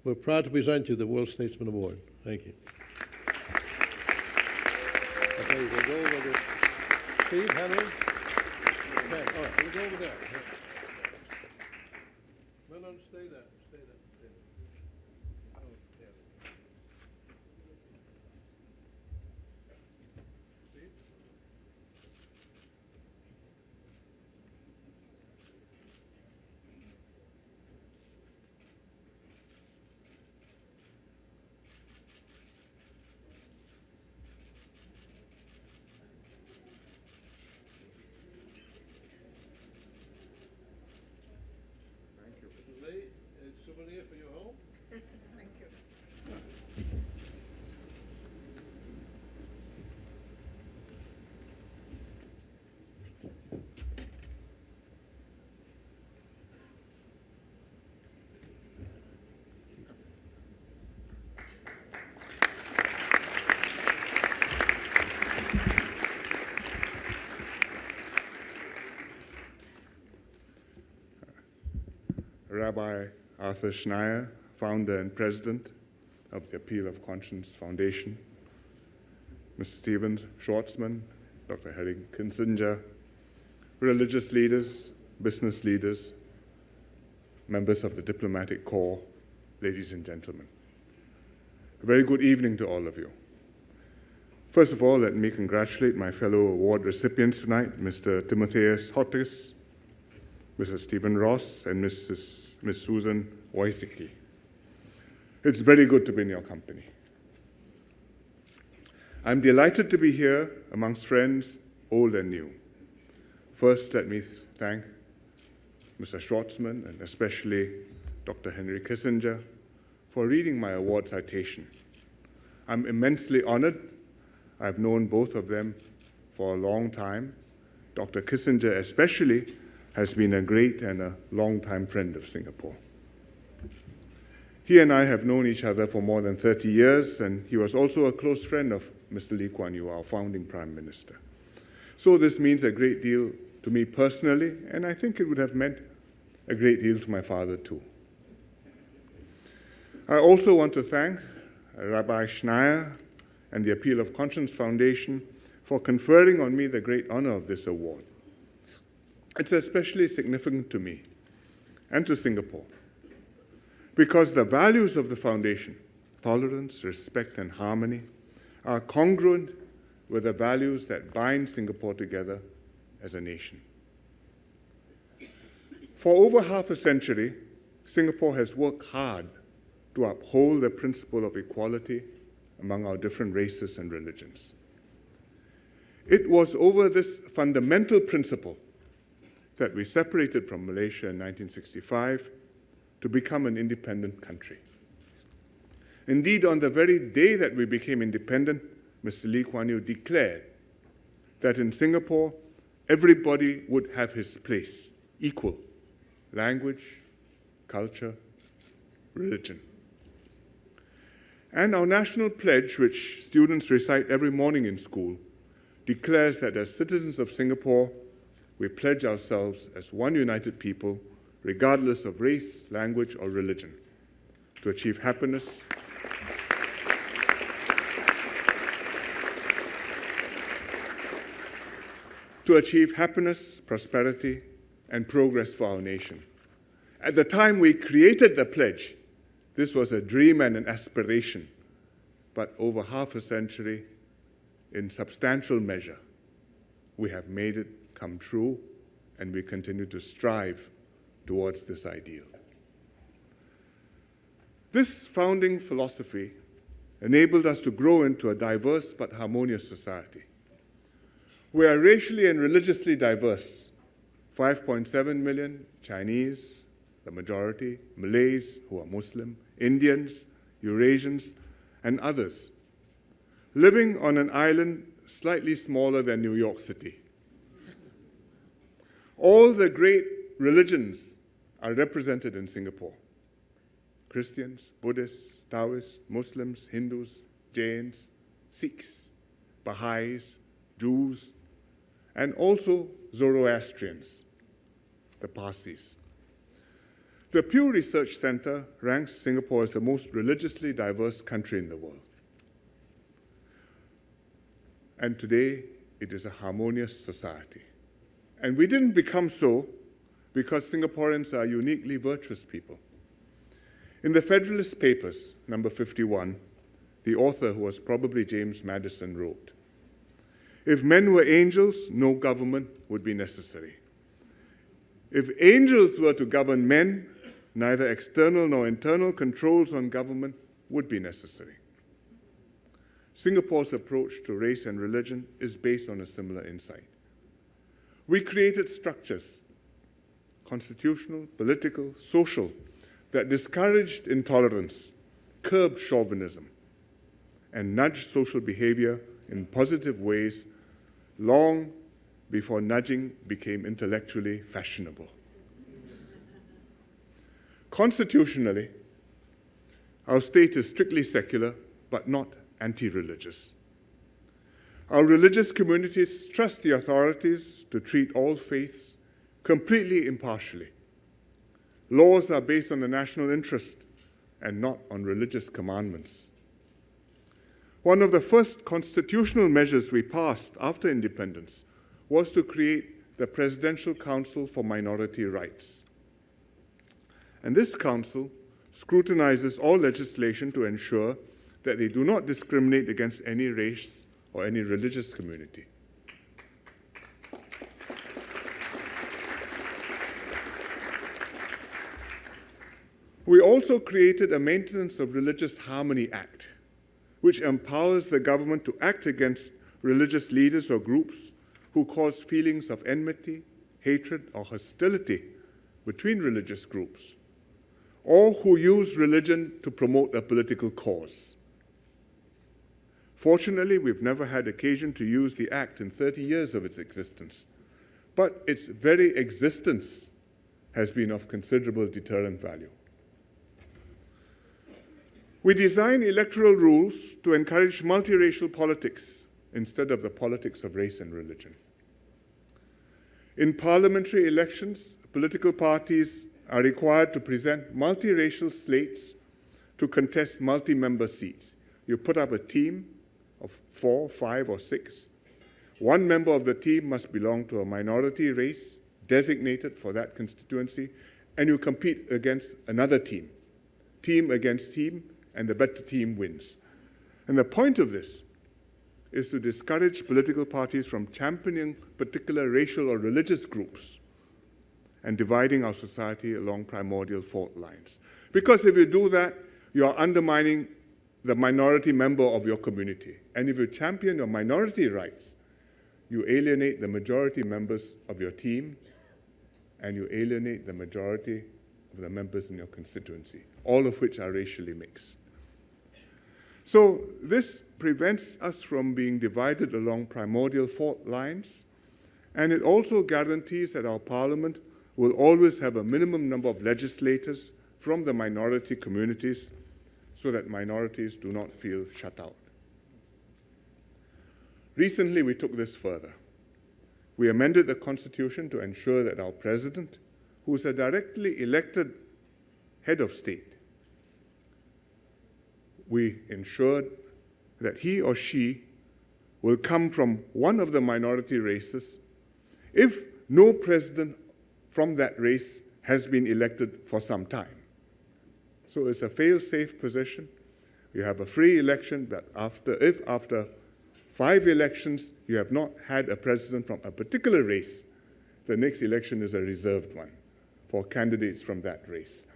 We're proud to present you the World Statesman Award. Thank you. Okay, we'll go over this. Steve, Henry? Okay, all right, we'll go over there. No, stay there. Stay there. Stay there. Oh, yeah. Steve? Souvenir for your home? Thank you. Rabbi Arthur Schneier, founder and president of the Appeal of Conscience Foundation, Mr. Stephen Schwartzman, Dr. Hsien Kissinger, religious leaders, business leaders, members of the diplomatic corps, ladies and gentlemen. A very good evening to all of you. First of all, let me congratulate my fellow award recipients tonight, Mr. Timotheus Hottis, Mr. Stephen Ross, and Ms. Susan Wojcicki. It's very good to be in your company. I'm delighted to be here amongst friends, old and new. First, let me thank Mr. Schwartzman and especially Dr. Henry Kissinger for reading my award citation. I'm immensely honored. I've known both of them for a long time. Dr. Kissinger especially has been a great and a long-time friend of Singapore. He and I have known each other for more than 30 years, and he was also a close friend of Mr. Lee Kuan Yew, our founding Prime Minister. So this means a great deal to me personally, and I think it would have meant a great deal to my father too. I also want to thank Rabbi Schneier and the Appeal of Conscience Foundation for conferring on me the great honor of this award. It's especially significant to me and to Singapore because the values of the foundation, tolerance, respect, and harmony, are congruent with the values that bind Singapore together as a nation. For over half a century, Singapore has worked hard to uphold the principle of equality among our different races and religions. It was over this fundamental principle that we separated from Malaysia in 1965 to become an independent country. Indeed, on the very day that we became independent, Mr. Lee Kuan Yew declared that in Singapore, everybody would have his place, equal, language, culture, religion. And our national pledge, which students recite every morning in school, declares that as citizens of Singapore, we pledge ourselves as one united people, regardless of race, language, or religion, to achieve happiness, prosperity, and progress for our nation. At the time we created the pledge, this was a dream and an aspiration, but over half a century, in substantial measure, we have made it come true, and we continue to strive towards this ideal. This founding philosophy enabled us to grow into a diverse but harmonious society. We are racially and religiously diverse, 5.7 million Chinese, the majority, Malays who are Muslim, Indians, Eurasians, and others, living on an island slightly smaller than New York City. All the great religions are represented in Singapore. Christians, Buddhists, Taoists, Muslims, Hindus, Jains, Sikhs, Baha'is, Jews, and also Zoroastrians, the Parsis. The Pew Research Center ranks Singapore as the most religiously diverse country in the world. And today, it is a harmonious society. And we didn't become so because Singaporeans are uniquely virtuous people. In the Federalist Papers, number 51, the author, who was probably James Madison, wrote, "If men were angels, no government would be necessary. If angels were to govern men, neither external nor internal controls on government would be necessary." Singapore's approach to race and religion is based on a similar insight. We created structures, constitutional, political, social, that discouraged intolerance, curbed chauvinism, and nudged social behavior in positive ways long before nudging became intellectually fashionable. Constitutionally, our state is strictly secular, but not anti-religious. Our religious communities trust the authorities to treat all faiths completely impartially. Laws are based on the national interest and not on religious commandments. One of the first constitutional measures we passed after independence was to create the Presidential Council for Minority Rights. And this council scrutinizes all legislation to ensure that they do not discriminate against any race or any religious community. We also created a Maintenance of Religious Harmony Act, which empowers the government to act against religious leaders or groups who cause feelings of enmity, hatred, or hostility between religious groups, or who use religion to promote a political cause. Fortunately, we've never had occasion to use the Act in 30 years of its existence, but its very existence has been of considerable deterrent value. We design electoral rules to encourage multiracial politics instead of the politics of race and religion. In parliamentary elections, political parties are required to present multiracial slates to contest multi-member seats. You put up a team of 4, 5, or 6. One member of the team must belong to a minority race designated for that constituency, and you compete against another team, team against team, and the better team wins. And the point of this is to discourage political parties from championing particular racial or religious groups and dividing our society along primordial fault lines. Because if you do that, you are undermining the minority member of your community. And if you champion your minority rights, you alienate the majority members of your team, and you alienate the majority of the members in your constituency, all of which are racially mixed. So this prevents us from being divided along primordial fault lines, and it also guarantees that our parliament will always have a minimum number of legislators from the minority communities so that minorities do not feel shut out. Recently, we took this further. We amended the Constitution to ensure that our president, who is a directly elected head of state, we ensured that he or she will come from one of the minority races if no president from that race has been elected for some time. So it's a fail-safe position. You have a free election, but if after 5 elections you have not had a president from a particular race, the next election is a reserved one for candidates from that race.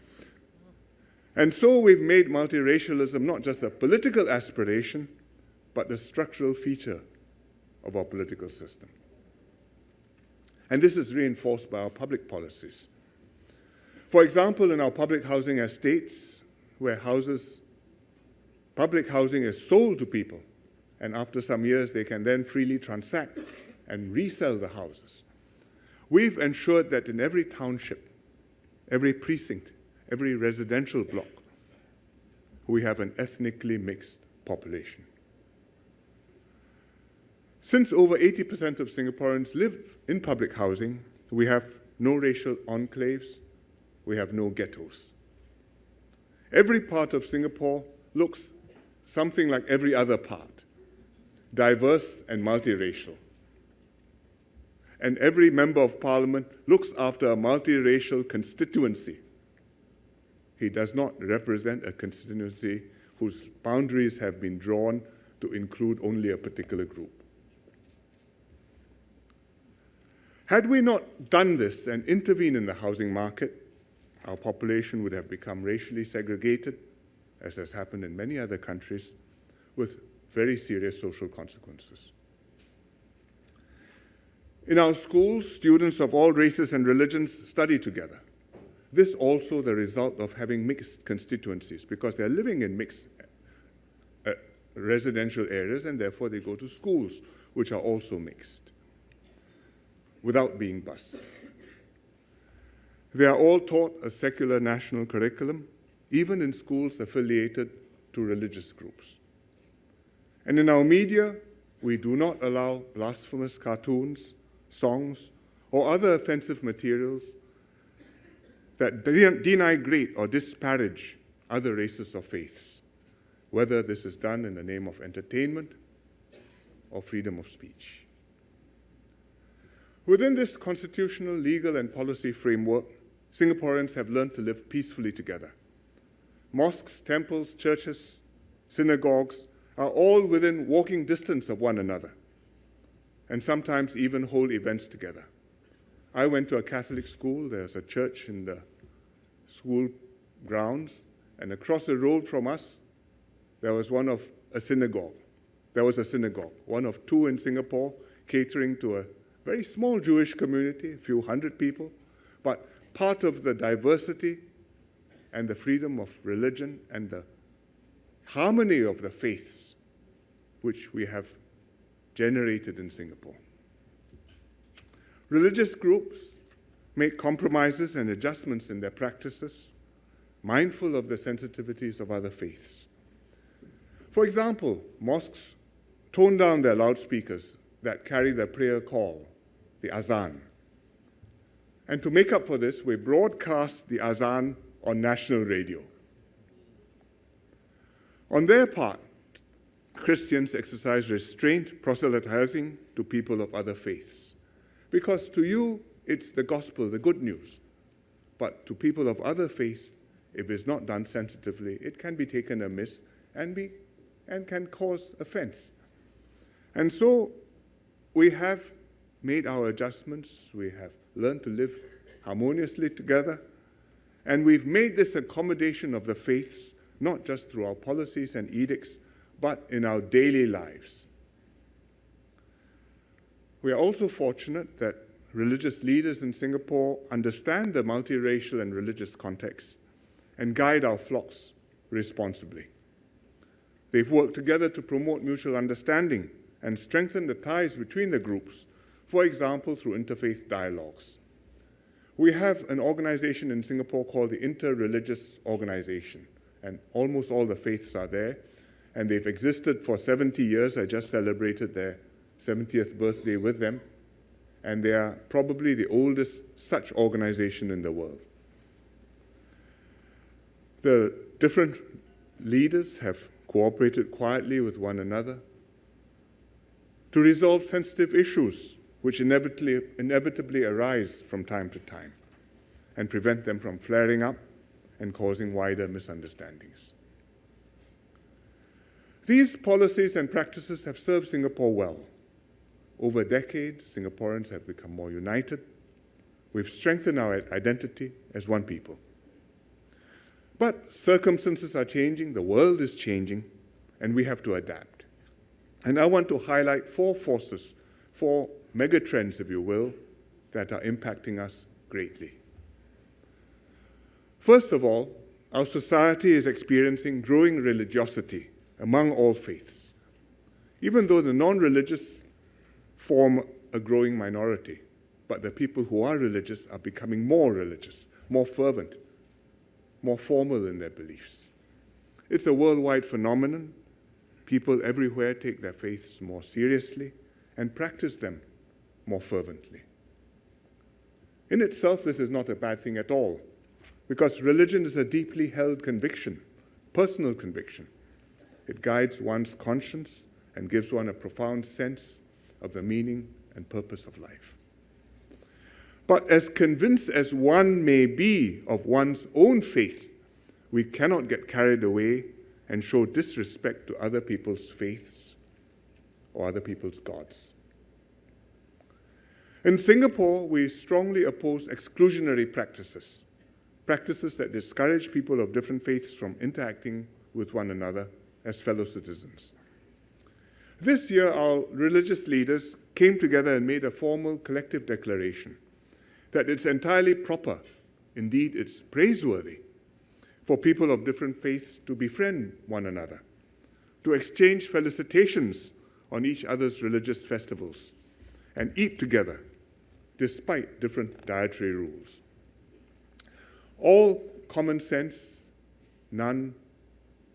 And so we've made multiracialism not just a political aspiration, but a structural feature of our political system. And this is reinforced by our public policies. For example, in our public housing estates, where public housing is sold to people, and after some years they can then freely transact and resell the houses, we've ensured that in every township, every precinct, every residential block, we have an ethnically mixed population. Since over 80% of Singaporeans live in public housing, we have no racial enclaves, we have no ghettos. Every part of Singapore looks something like every other part, diverse and multiracial. And every member of parliament looks after a multiracial constituency. He does not represent a constituency whose boundaries have been drawn to include only a particular group. Had we not done this and intervened in the housing market, our population would have become racially segregated, as has happened in many other countries, with very serious social consequences. In our schools, students of all races and religions study together. This also the result of having mixed constituencies, because they're living in mixed residential areas, and therefore they go to schools, which are also mixed, without being bused. They are all taught a secular national curriculum, even in schools affiliated to religious groups. And in our media, we do not allow blasphemous cartoons, songs, or other offensive materials that denigrate or disparage other races or faiths, whether this is done in the name of entertainment or freedom of speech. Within this constitutional, legal, and policy framework, Singaporeans have learned to live peacefully together. Mosques, temples, churches, synagogues are all within walking distance of one another, and sometimes even hold events together. I went to a Catholic school. There's a church in the school grounds, and across the road from us, there was a synagogue. There was a synagogue, one of two in Singapore, catering to a very small Jewish community, a few hundred people, but part of the diversity and the freedom of religion and the harmony of the faiths which we have generated in Singapore. Religious groups make compromises and adjustments in their practices, mindful of the sensitivities of other faiths. For example, mosques tone down their loudspeakers that carry the prayer call, the azan. And to make up for this, we broadcast the azan on national radio. On their part, Christians exercise restraint, proselytizing to people of other faiths. Because to you, it's the gospel, the good news. But to people of other faiths, if it's not done sensitively, it can be taken amiss and can cause offense. And so we have made our adjustments. We have learned to live harmoniously together. And we've made this accommodation of the faiths, not just through our policies and edicts, but in our daily lives. We are also fortunate that religious leaders in Singapore understand the multiracial and religious context and guide our flocks responsibly. They've worked together to promote mutual understanding and strengthen the ties between the groups, for example, through interfaith dialogues. We have an organization in Singapore called the Inter-Religious Organization, and almost all the faiths are there, and they've existed for 70 years. I just celebrated their 70th birthday with them, and they are probably the oldest such organization in the world. The different leaders have cooperated quietly with one another to resolve sensitive issues which inevitably arise from time to time and prevent them from flaring up and causing wider misunderstandings. These policies and practices have served Singapore well. Over decades, Singaporeans have become more united. We've strengthened our identity as one people. But circumstances are changing, the world is changing, and we have to adapt. And I want to highlight four forces, four megatrends, if you will, that are impacting us greatly. First of all, our society is experiencing growing religiosity among all faiths, even though the non-religious form a growing minority. But the people who are religious are becoming more religious, more fervent, more formal in their beliefs. It's a worldwide phenomenon. People everywhere take their faiths more seriously and practice them more fervently. In itself, this is not a bad thing at all. because religion is a deeply held conviction, personal conviction. It guides one's conscience and gives one a profound sense of the meaning and purpose of life. But as convinced as one may be of one's own faith, we cannot get carried away and show disrespect to other people's faiths or other people's gods. In Singapore, we strongly oppose exclusionary practices, practices that discourage people of different faiths from interacting with one another as fellow citizens. This year, our religious leaders came together and made a formal collective declaration that it's entirely proper, indeed it's praiseworthy, for people of different faiths to befriend one another, to exchange felicitations on each other's religious festivals, and eat together, despite different dietary rules. All common sense, none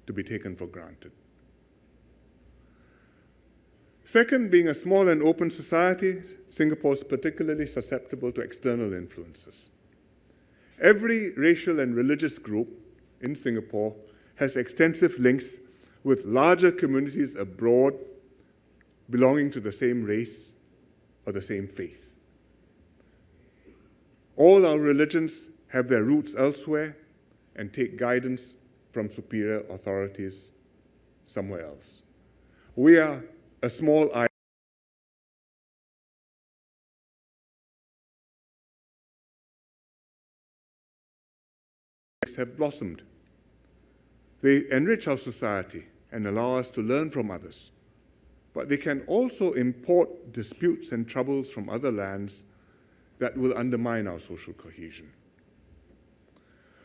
to be taken for granted. Second, being a small and open society, Singapore is particularly susceptible to external influences. Every racial and religious group in Singapore has extensive links with larger communities abroad belonging to the same race or the same faith. All our religions have their roots elsewhere and take guidance from superior authorities somewhere else. We are a small island have blossomed. They enrich our society and allow us to learn from others, but they can also import disputes and troubles from other lands that will undermine our social cohesion.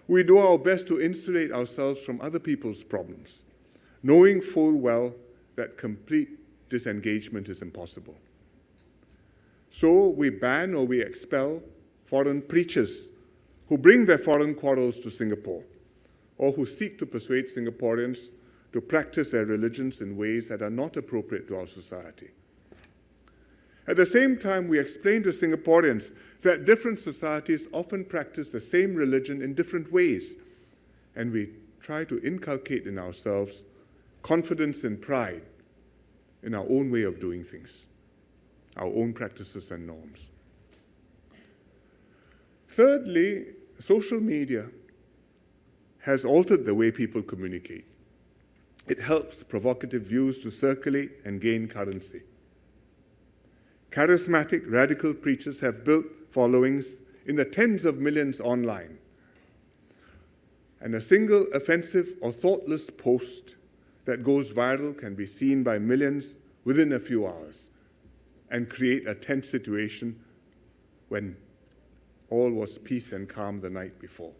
We do our best to insulate ourselves from other people's problems, knowing full well that complete disengagement is impossible. So we ban or we expel foreign preachers who bring their foreign quarrels to Singapore, or who seek to persuade Singaporeans to practice their religions in ways that are not appropriate to our society. At the same time, we explain to Singaporeans that different societies often practice the same religion in different ways, and we try to inculcate in ourselves confidence and pride in our own way of doing things, our own practices and norms. Thirdly, social media has altered the way people communicate. It helps provocative views to circulate and gain currency. Charismatic, radical preachers have built followings in the tens of millions online. And a single offensive or thoughtless post that goes viral can be seen by millions within a few hours and create a tense situation when all was peace and calm the night before.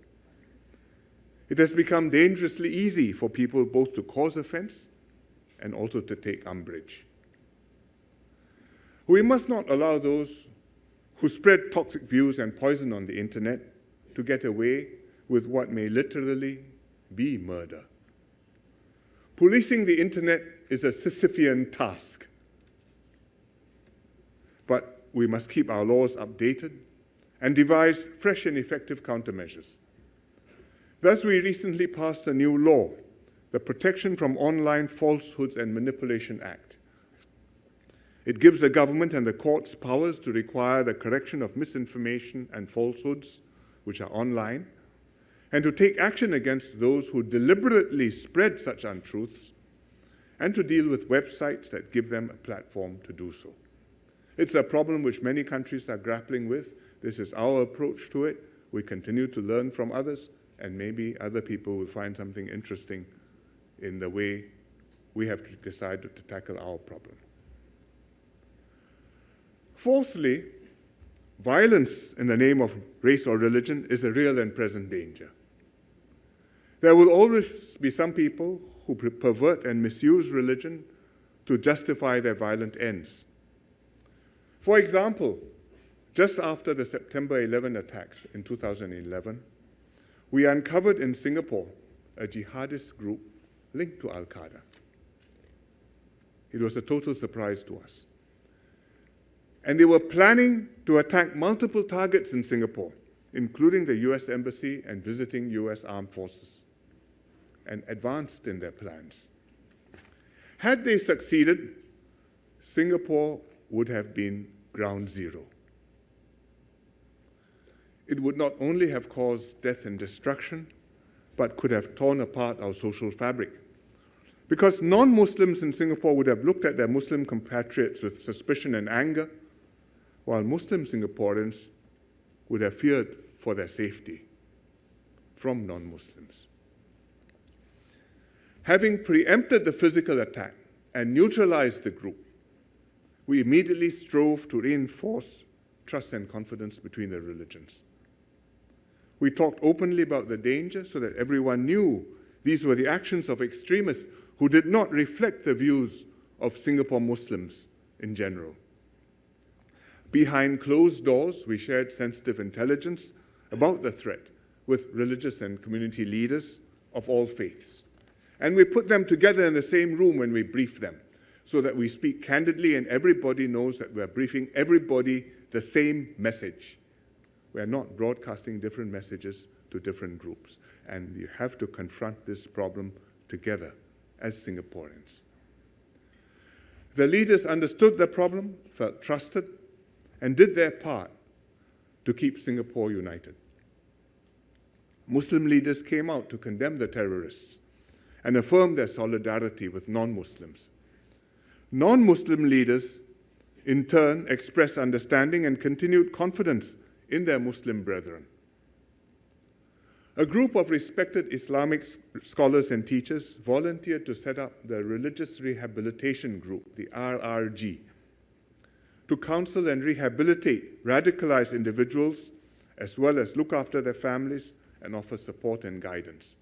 It has become dangerously easy for people both to cause offense and also to take umbrage. We must not allow those who spread toxic views and poison on the internet to get away with what may literally be murder. Policing the internet is a Sisyphean task, but we must keep our laws updated and devise fresh and effective countermeasures. Thus, we recently passed a new law, the Protection from Online Falsehoods and Manipulation Act. It gives the government and the courts powers to require the correction of misinformation and falsehoods, which are online, and to take action against those who deliberately spread such untruths, and to deal with websites that give them a platform to do so. It's a problem which many countries are grappling with. This is our approach to it. We continue to learn from others, and maybe other people will find something interesting in the way we have decided to tackle our problem. Fourthly, violence in the name of race or religion is a real and present danger. There will always be some people who pervert and misuse religion to justify their violent ends. For example, just after the September 11 attacks in 2011, we uncovered in Singapore a jihadist group linked to Al-Qaeda. It was a total surprise to us. And they were planning to attack multiple targets in Singapore, including the US Embassy and visiting US Armed Forces, and advanced in their plans. Had they succeeded, Singapore would have been ground zero. It would not only have caused death and destruction, but could have torn apart our social fabric. Because non-Muslims in Singapore would have looked at their Muslim compatriots with suspicion and anger, while Muslim Singaporeans would have feared for their safety from non-Muslims. Having preempted the physical attack and neutralized the group, we immediately strove to reinforce trust and confidence between the religions. We talked openly about the danger so that everyone knew these were the actions of extremists who did not reflect the views of Singapore Muslims in general. Behind closed doors, we shared sensitive intelligence about the threat with religious and community leaders of all faiths. And we put them together in the same room when we brief them, so that we speak candidly and everybody knows that we're briefing everybody the same message. We're not broadcasting different messages to different groups. And you have to confront this problem together as Singaporeans. The leaders understood the problem, felt trusted, and did their part to keep Singapore united. Muslim leaders came out to condemn the terrorists and affirm their solidarity with non-Muslims. Non-Muslim leaders, in turn, expressed understanding and continued confidence in their Muslim brethren. A group of respected Islamic scholars and teachers volunteered to set up the Religious Rehabilitation Group, the RRG, to counsel and rehabilitate radicalized individuals, as well as look after their families and offer support and guidance.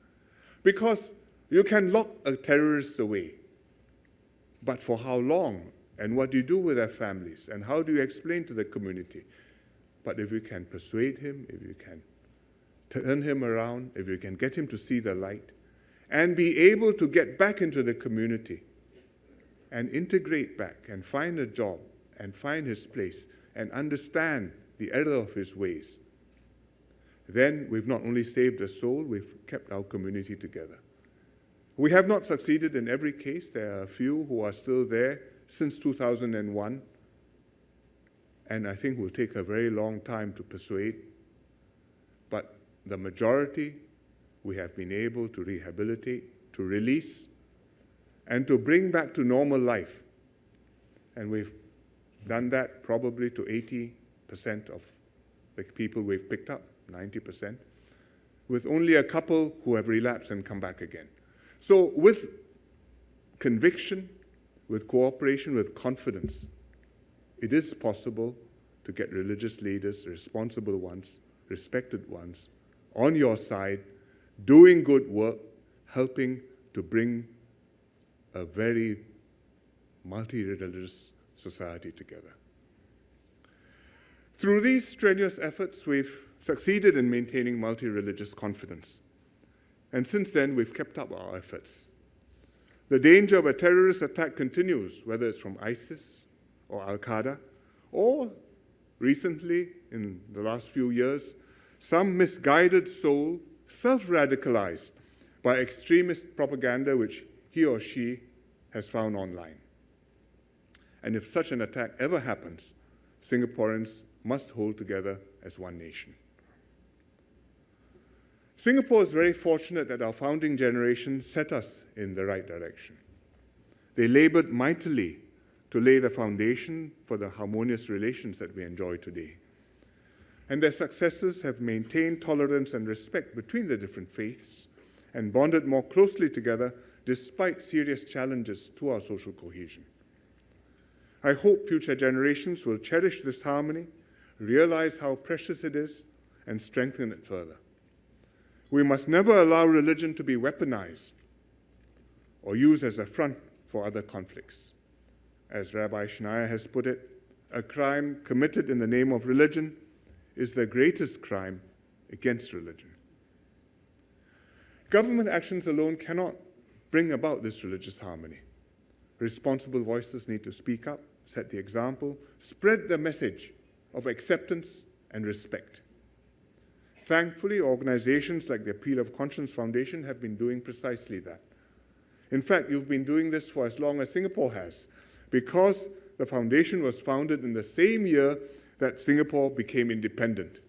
Because you can lock a terrorist away, but for how long? And what do you do with their families? And how do you explain to the community? But if you can persuade him, if you can turn him around, if you can get him to see the light, and be able to get back into the community and integrate back and find a job and find his place and understand the error of his ways, then we've not only saved a soul, we've kept our community together. We have not succeeded in every case. There are a few who are still there since 2001, and I think will take a very long time to persuade. But the majority, we have been able to rehabilitate, to release, and to bring back to normal life. And we've done that probably to 80% of the people we've picked up, 90%, with only a couple who have relapsed and come back again. So with conviction, with cooperation, with confidence, it is possible to get religious leaders, responsible ones, respected ones, on your side, doing good work, helping to bring a very multi-religious society together. Through these strenuous efforts, we've succeeded in maintaining multi-religious confidence. And since then, we've kept up our efforts. The danger of a terrorist attack continues, whether it's from ISIS or Al-Qaeda, or recently, in the last few years, some misguided soul self-radicalized by extremist propaganda which he or she has found online. And if such an attack ever happens, Singaporeans must hold together as one nation. Singapore is very fortunate that our founding generation set us in the right direction. They labored mightily to lay the foundation for the harmonious relations that we enjoy today. And their successes have maintained tolerance and respect between the different faiths and bonded more closely together despite serious challenges to our social cohesion. I hope future generations will cherish this harmony, realize how precious it is, and strengthen it further. We must never allow religion to be weaponized or used as a front for other conflicts. As Rabbi Schneier has put it, a crime committed in the name of religion is the greatest crime against religion. Government actions alone cannot bring about this religious harmony. Responsible voices need to speak up, set the example, spread the message of acceptance and respect. Thankfully, organizations like the Appeal of Conscience Foundation have been doing precisely that. In fact, you've been doing this for as long as Singapore has, because the foundation was founded in the same year that Singapore became independent,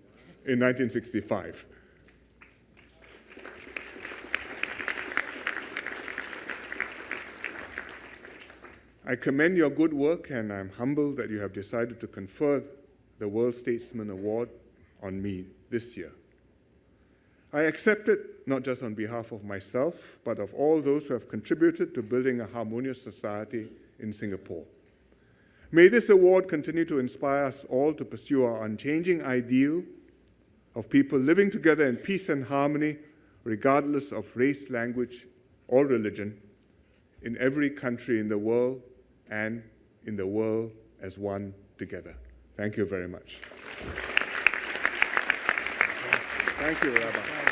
in 1965. I commend your good work, and I'm humbled that you have decided to confer the World Statesman Award on me this year. I accept it not just on behalf of myself, but of all those who have contributed to building a harmonious society in Singapore. May this award continue to inspire us all to pursue our unchanging ideal of people living together in peace and harmony, regardless of race, language, or religion, in every country in the world and in the world as one together. Thank you very much. Thank you, Rabbi.